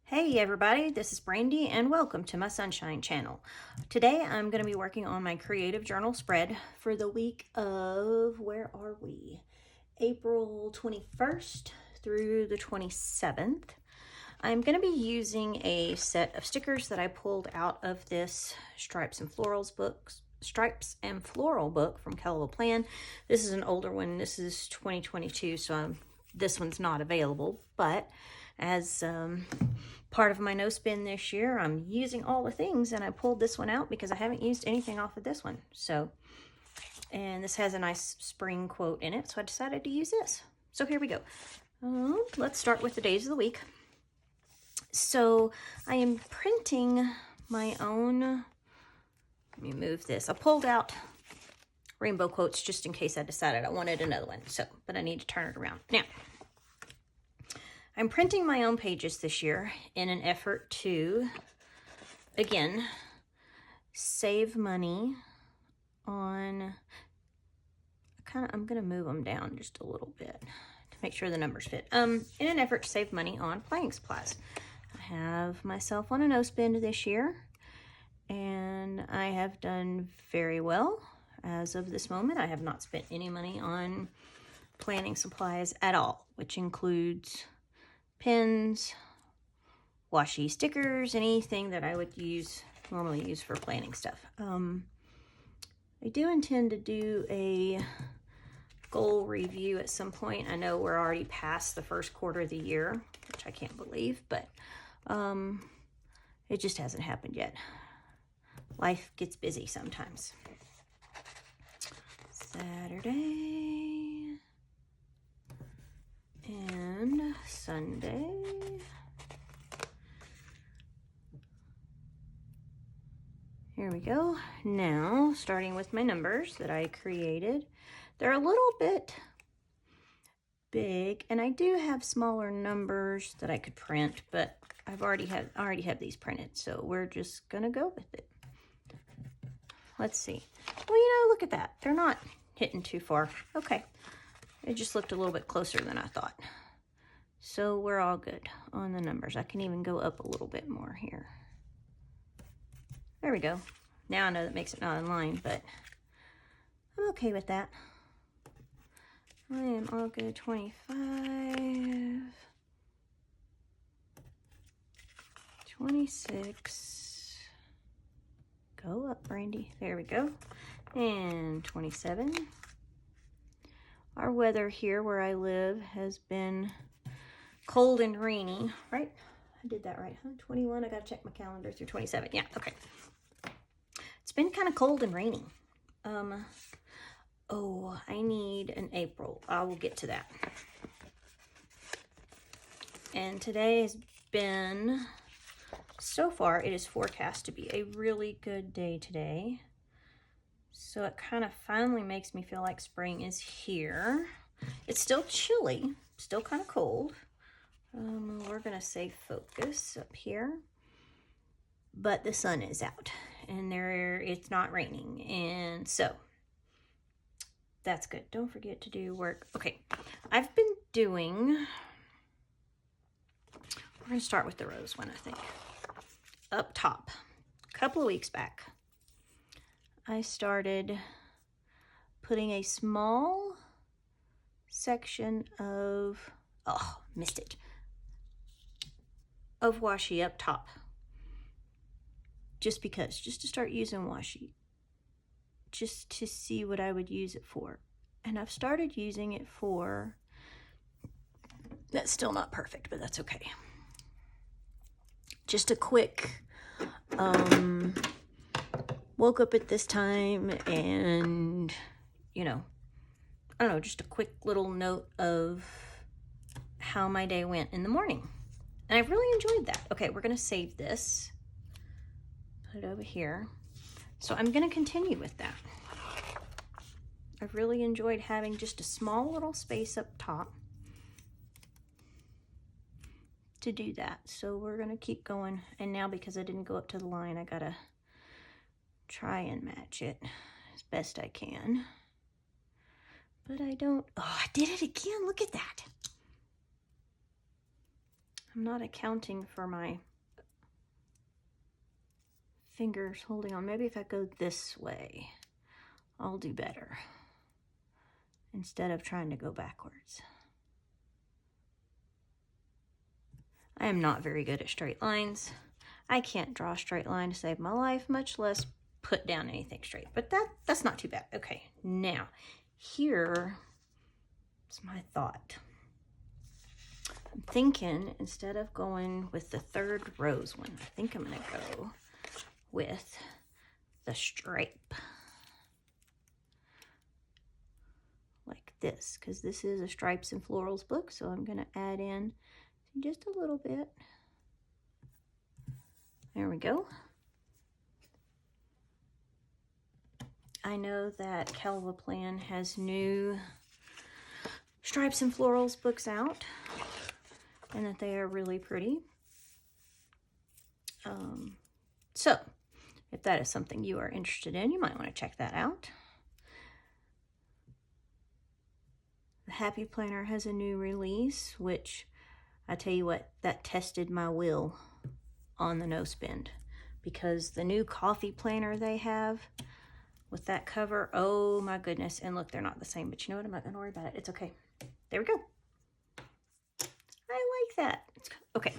Hey everybody, this is Brandy and welcome to my Sunshine channel. Today I'm going to be working on my creative journal spread for the week of, where are we? April 21st through the 27th. I'm going to be using a set of stickers that I pulled out of this Stripes and Floral book from Calico Plan. This is an older one. This is 2022, so this one's not available, but as part of my no spin this year, I'm using all the things, and I pulled this one out because I haven't used anything off of this one. So, and this has a nice spring quote in it, so I decided to use this. So here we go. Let's start with the days of the week. So I am printing my own, let me move this. I pulled out rainbow quotes just in case I decided I wanted another one. So, but I need to turn it around. Now, I'm printing my own pages this year in an effort to, again, save money on, I'm going to move them down just a little bit to make sure the numbers fit. In an effort to save money on planning supplies. I have myself on a no spend this year, and I have done very well. As of this moment, I have not spent any money on planning supplies at all, which includes pens, washi stickers, anything that I would normally use for planning stuff. I do intend to do a goal review at some point. I know we're already past the first quarter of the year, which I can't believe, but it just hasn't happened yet. Life gets busy sometimes. Saturday and Sunday. Here we go. Now, starting with my numbers that I created. They're a little bit big, and I do have smaller numbers that I could print, but I already have these printed, so we're just gonna go with it. Let's see. Well, look at that. They're not hitting too far. Okay. It just looked a little bit closer than I thought. So we're all good on the numbers. I can even go up a little bit more here. There we go. Now I know that makes it not in line, but I'm okay with that. I am all good. 25, 26. Go up, Brandy. There we go. And 27. Our weather here where I live has been cold and rainy, right? I did that right, huh? 21, I gotta check my calendar through 27. Yeah, okay. It's been kind of cold and rainy. Oh, I need an April. I will get to that. And today has been, so far, it is forecast to be a really good day today. So it kind of finally makes me feel like spring is here. It's still chilly, still kind of cold. We're gonna say focus up here, but the sun is out and it's not raining, and so that's good. Don't forget to do work. Okay, I've been doing, we're gonna start with the rose one, I think. Up top, a couple of weeks back, I started putting a small section of, oh, missed it, of washi up top. Just because, just to start using washi. Just to see what I would use it for. And I've started using it for, that's still not perfect, but that's okay. Just a quick, woke up at this time and, I don't know, just a quick little note of how my day went in the morning. And I've really enjoyed that. Okay, we're gonna save this. Put it over here. So I'm gonna continue with that. I've really enjoyed having just a small little space up top to do that. So we're gonna keep going. And now because I didn't go up to the line, I gotta try and match it as best I can. But I don't, oh, I did it again, look at that. I'm not accounting for my fingers holding on. Maybe if I go this way, I'll do better instead of trying to go backwards. I am not very good at straight lines. I can't draw a straight line to save my life, much less put down anything straight, but that's not too bad. Okay, now here's my thought. I'm thinking instead of going with the third rose one, I think I'm gonna go with the stripe like this, because this is a stripes and florals book, so I'm gonna add in just a little bit. There we go. I know that Calvaplan has new stripes and florals books out, and that they are really pretty. So if that is something you are interested in, you might want to check that out. The Happy Planner has a new release, which I tell you what, that tested my will on the no spend, because the new coffee planner they have with that cover, oh my goodness. And look, they're not the same, but you know what? I'm not gonna worry about it. It's okay. There we go. I like that. Okay.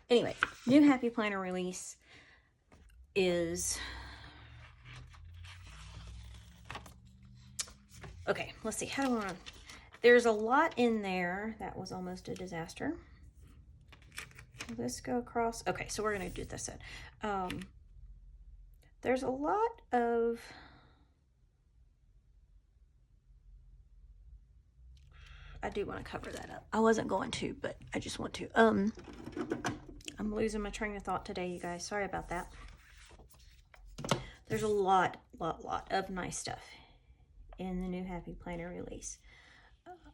Anyway, new Happy Planner release is, okay, let's see, how do I want to, there's a lot in there. That was almost a disaster. Will this go across? Okay, so we're going to do this then. There's a lot of, I do want to cover that up. I wasn't going to, but I just want to. I'm losing my train of thought today, you guys. Sorry about that. There's a lot of nice stuff in the new Happy Planner release.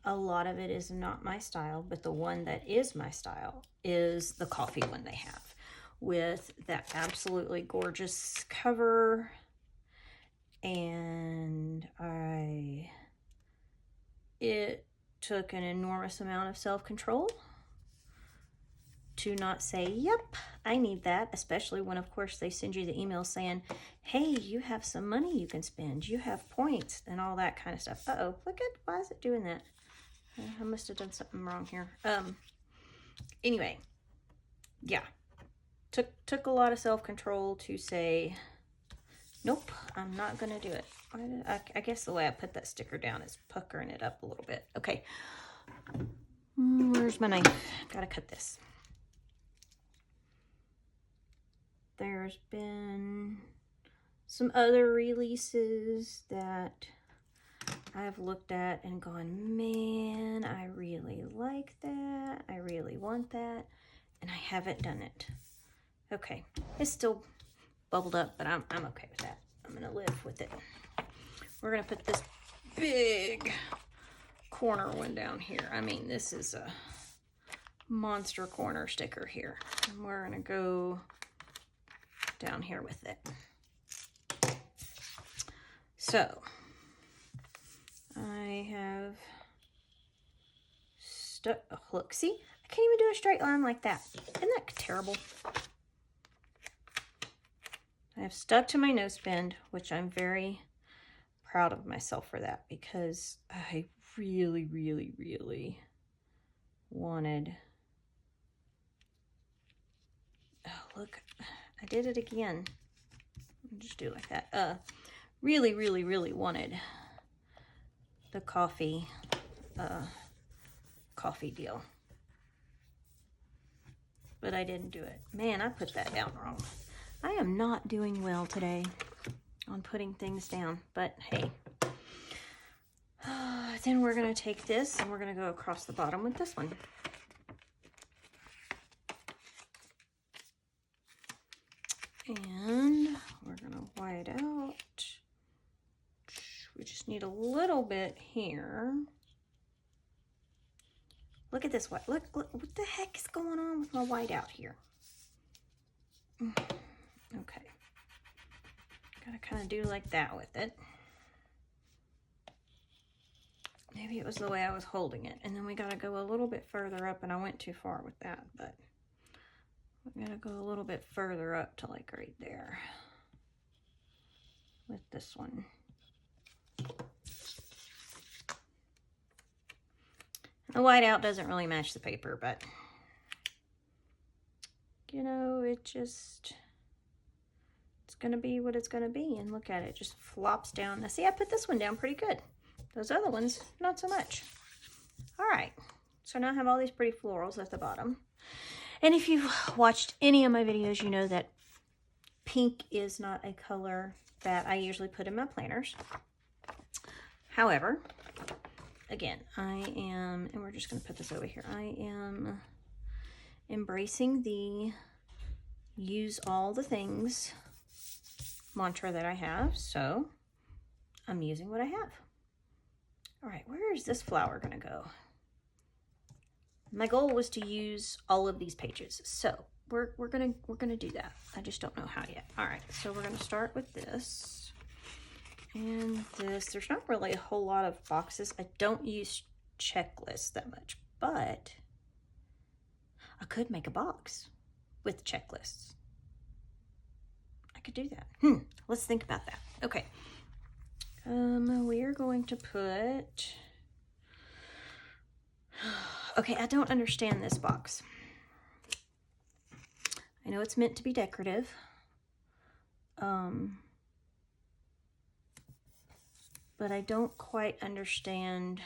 A lot of it is not my style, but the one that is my style is the coffee one they have, with that absolutely gorgeous cover. And it took an enormous amount of self-control to not say, yep, I need that, especially when, of course, they send you the email saying, hey, you have some money you can spend, you have points, and all that kind of stuff. Uh-oh, look at, why is it doing that? I must have done something wrong here. Anyway, yeah, took a lot of self-control to say, nope, I'm not gonna do it. I guess the way I put that sticker down is puckering it up a little bit. Okay, where's my knife? Gotta cut this. There's been some other releases that I've looked at and gone, man, I really like that. I really want that. And I haven't done it. Okay, it's still bubbled up, but I'm okay with that. I'm gonna live with it. We're gonna put this big corner one down here. I mean, this is a monster corner sticker here. And we're gonna go down here with it. So I have stuck, oh, look, see, I can't even do a straight line like that. Isn't that terrible? I have stuck to my no spend, which I'm very proud of myself for that, because I really wanted, oh, look, I did it again. I'll just do it like that. Really wanted the coffee deal, but I didn't do it. Man, I put that down wrong. I am not doing well today on putting things down, but hey. Then we're gonna take this and we're gonna go across the bottom with this one. And we're gonna white out. We just need a little bit here. Look at this white. Look, what the heck is going on with my white out here? Okay. Gotta kind of do like that with it. Maybe it was the way I was holding it. And then we got to go a little bit further up, and I went too far with that, but we got to go a little bit further up to like right there with this one. The whiteout doesn't really match the paper, but you know, it's going to be what it's going to be. And look at it, just flops down. Now see, I put this one down pretty good. Those other ones, not so much. All right, so now I have all these pretty florals at the bottom. And if you've watched any of my videos, you know that pink is not a color that I usually put in my planners. However, again, I am, and we're just going to put this over here, I am embracing the use all the things mantra that I have, so I'm using what I have. All right, where is this flower going to go? My goal was to use all of these pages, so we're gonna do that. I just don't know how yet. All right, so we're gonna start with this and this. There's not really a whole lot of boxes. I don't use checklists that much, but I could make a box with checklists. I could do that. Let's think about that. Okay. We are going to put. Okay, I don't understand this box. I know it's meant to be decorative. But I don't quite understand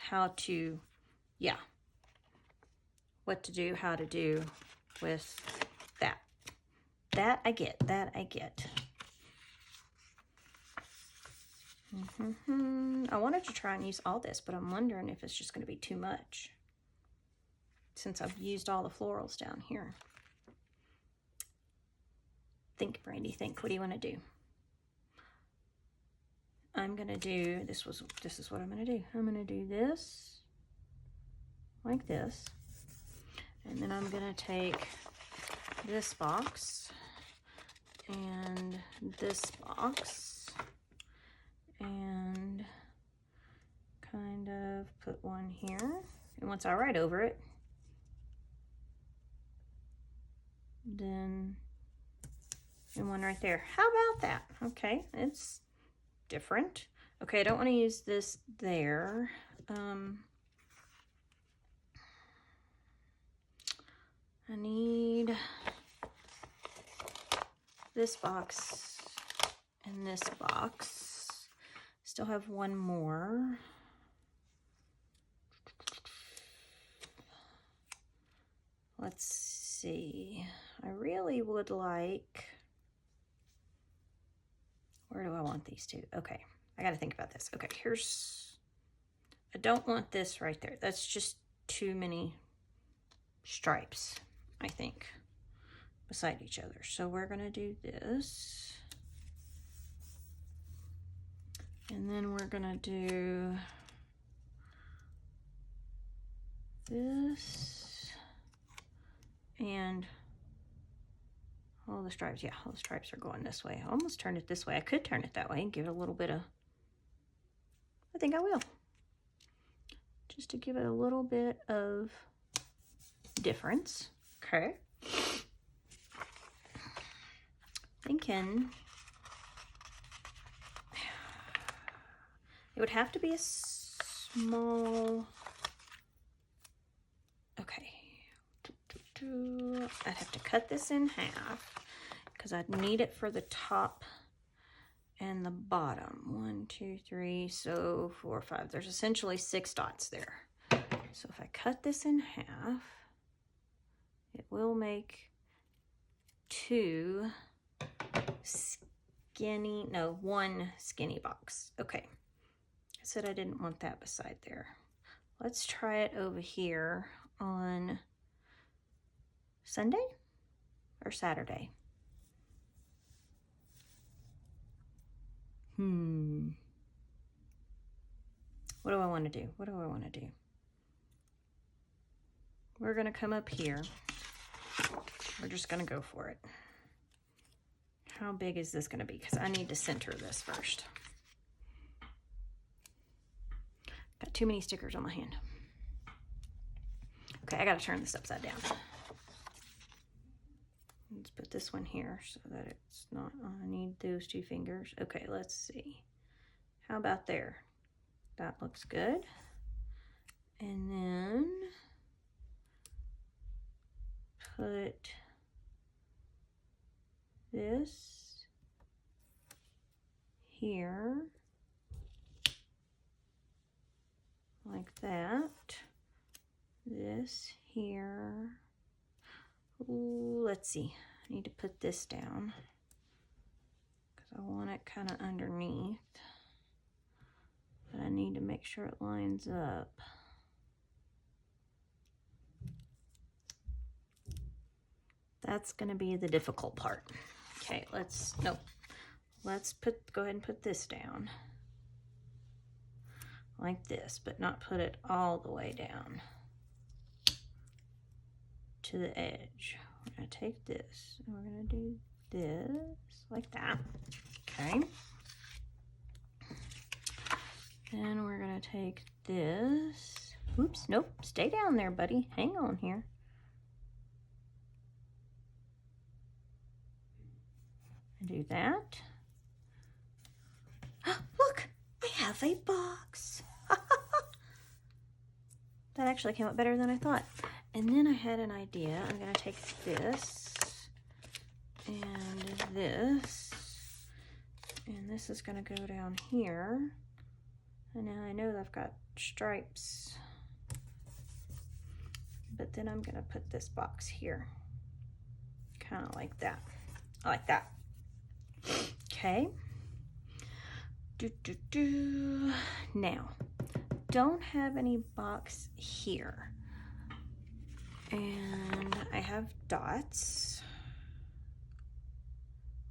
how to, what to do, how to do with that. That I get. I wanted to try and use all this, but I'm wondering if it's just going to be too much since I've used all the florals down here. Think, Brandy, think. What do you want to do? I'm going to do, this is what I'm going to do. I'm going to do this, like this, and then I'm going to take this box and this box and kind of put one here, and once I write over it, then and one right there. How about that? Okay, it's different. Okay, I don't want to use this there. I need this box and this box. Still have one more. Let's see. I really would like, where do I want these two? Okay, I got to think about this. Okay, I don't want this right there. That's just too many stripes, I think, beside each other. So we're going to do this. And then we're going to do this and all the stripes. Yeah, all the stripes are going this way. I almost turned it this way. I could turn it that way and give it a little bit of, I think I will. Just to give it a little bit of difference. Okay. Thinking it would have to be a small, okay. I'd have to cut this in half because I'd need it for the top and the bottom. 1, 2, 3, so 4, 5. There's essentially 6 dots there. So if I cut this in half, it will make 1 skinny box. Okay. I said I didn't want that beside there. Let's try it over here on Sunday or Saturday. What do I want to do? We're going to come up here. We're just going to go for it. How big is this going to be? Because I need to center this first. Got too many stickers on my hand. Okay, I got to turn this upside down. Let's put this one here so that it's not, I need those 2 fingers. Okay, let's see. How about there? That looks good. And then put this here, like that. This here. Ooh, let's see. I need to put this down because I want it kind of underneath. But I need to make sure it lines up. That's going to be the difficult part. Okay, let's go ahead and put this down like this, but not put it all the way down to the edge. We're going to take this and we're going to do this like that. Okay. Then we're going to take this. Oops, nope, stay down there, buddy. Hang on here. And do that. Look, I have a box. That actually came out better than I thought. And then I had an idea. I'm going to take this and this, and this is going to go down here. And now I know that I've got stripes, but then I'm going to put this box here, kind of like that. I like that. Okay. Now, don't have any box here. And I have dots.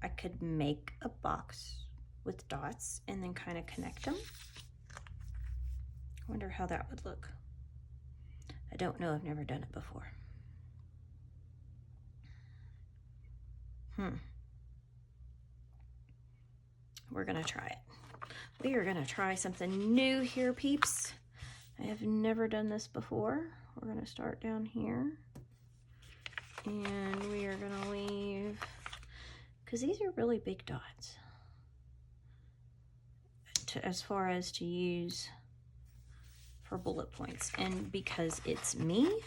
I could make a box with dots and then kind of connect them. I wonder how that would look. I don't know, I've never done it before. We're gonna try it. We are gonna try something new here, peeps. I have never done this before. We're gonna start down here. And we are gonna leave, because these are really big dots, as far as to use for bullet points. And because it's me,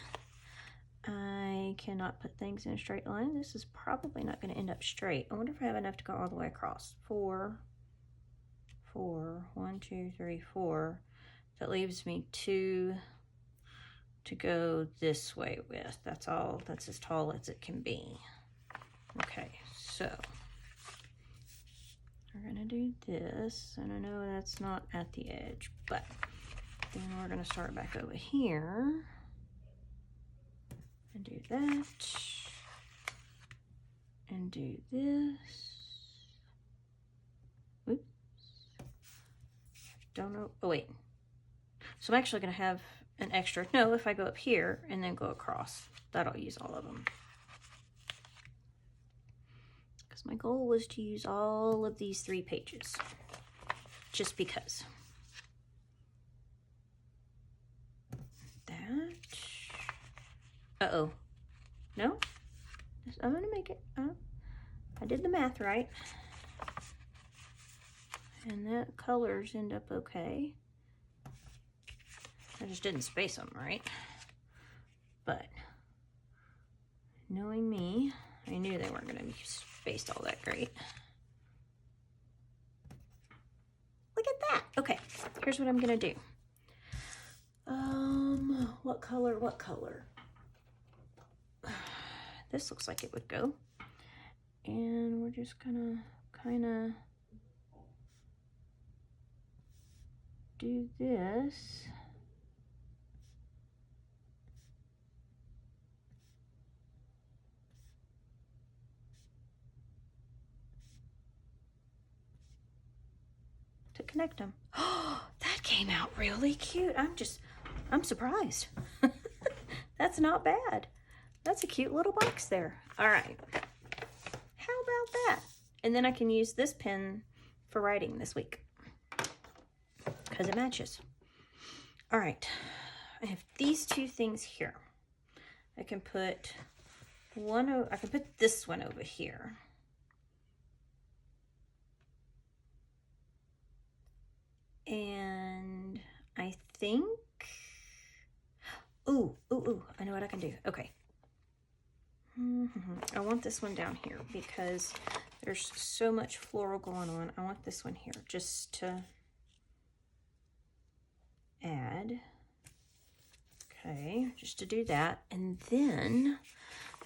I cannot put things in a straight line. This is probably not going to end up straight. I wonder if I have enough to go all the way across. 4, 1, 2, 3, 4. That leaves me 2 to go this way with. That's all. That's as tall as it can be. Okay, so we're going to do this. And I know that's not at the edge, but then we're going to start back over here and do that and do this. Oops. Don't know. Oh, wait. So I'm actually going to have an extra. No, if I go up here and then go across, that'll use all of them. Because my goal was to use all of these 3 pages. Just because. Uh-oh. No? I'm going to make it. I did the math right. And that colors end up okay. I just didn't space them right. But knowing me, I knew they weren't going to be spaced all that great. Look at that. Okay, here's what I'm going to do. What color? What color? This looks like it would go. And we're just gonna kind of do this. To connect them. Oh, that came out really cute. I'm surprised. That's not bad. That's a cute little box there. All right. How about that? And then I can use this pen for writing this week because it matches. All right, I have these two things here. I can put I can put this one over here. And I think, ooh, I know what I can do. Okay. I want this one down here because there's so much floral going on. I want this one here just to add. Okay, just to do that. And then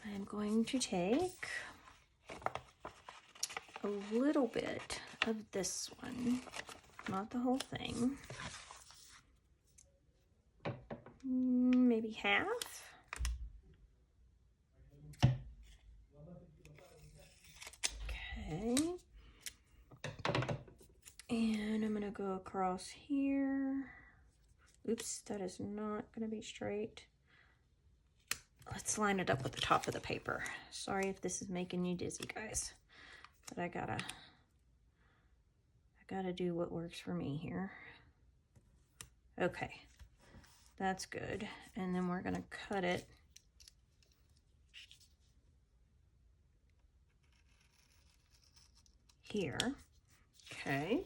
I'm going to take a little bit of this one, not the whole thing, maybe half. Okay, and I'm gonna go across here. Oops, that is not gonna be straight. Let's line it up with the top of the paper. Sorry if this is making you dizzy, guys, but I gotta do what works for me here. Okay, that's good. And then we're gonna cut it here. Okay,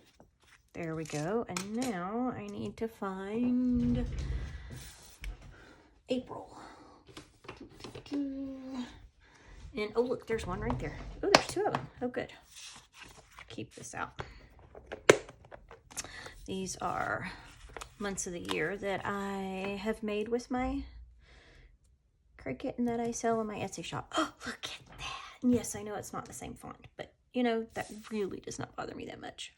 there we go. And now I need to find April. And oh, look, there's one right there. Oh, there's two of them. Oh, good. Keep this out. These are months of the year that I have made with my Cricut and that I sell in my Etsy shop. Oh, look at that. And yes, I know it's not the same font, but you know, that really does not bother me that much.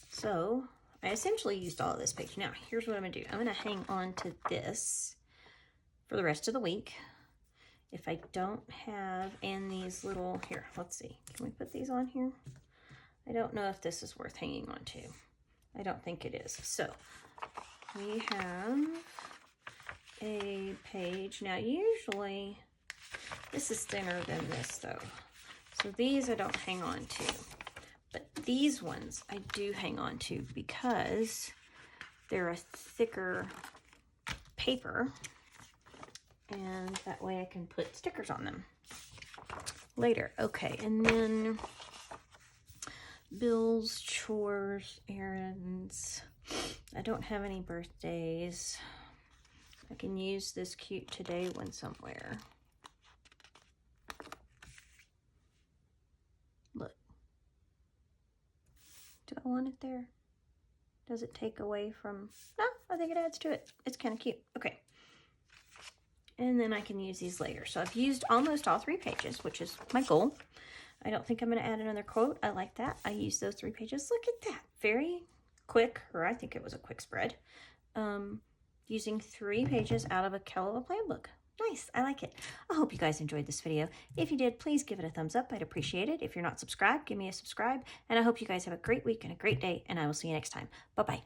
So I essentially used all of this page. Now, here's what I'm gonna do. I'm gonna hang on to this for the rest of the week. If I don't have, and these little, here, let's see. Can we put these on here? I don't know if this is worth hanging on to. I don't think it is. So we have a page. Now, usually this is thinner than this though. So these I don't hang on to, but these ones I do hang on to because they're a thicker paper, and that way I can put stickers on them later. Okay, and then bills, chores, errands. I don't have any birthdays. I can use this cute today one somewhere. Look. Do I want it there? Does it take away from? No, I think it adds to it. It's kind of cute. Okay. And then I can use these later. So I've used almost all 3 pages, which is my goal. I don't think I'm going to add another quote. I like that. I used those 3 pages. Look at that. Very quick, or I think it was a quick spread. Using 3 pages out of a Keloa plan book. Nice. I like it. I hope you guys enjoyed this video. If you did, please give it a thumbs up. I'd appreciate it. If you're not subscribed, give me a subscribe. And I hope you guys have a great week and a great day. And I will see you next time. Bye-bye.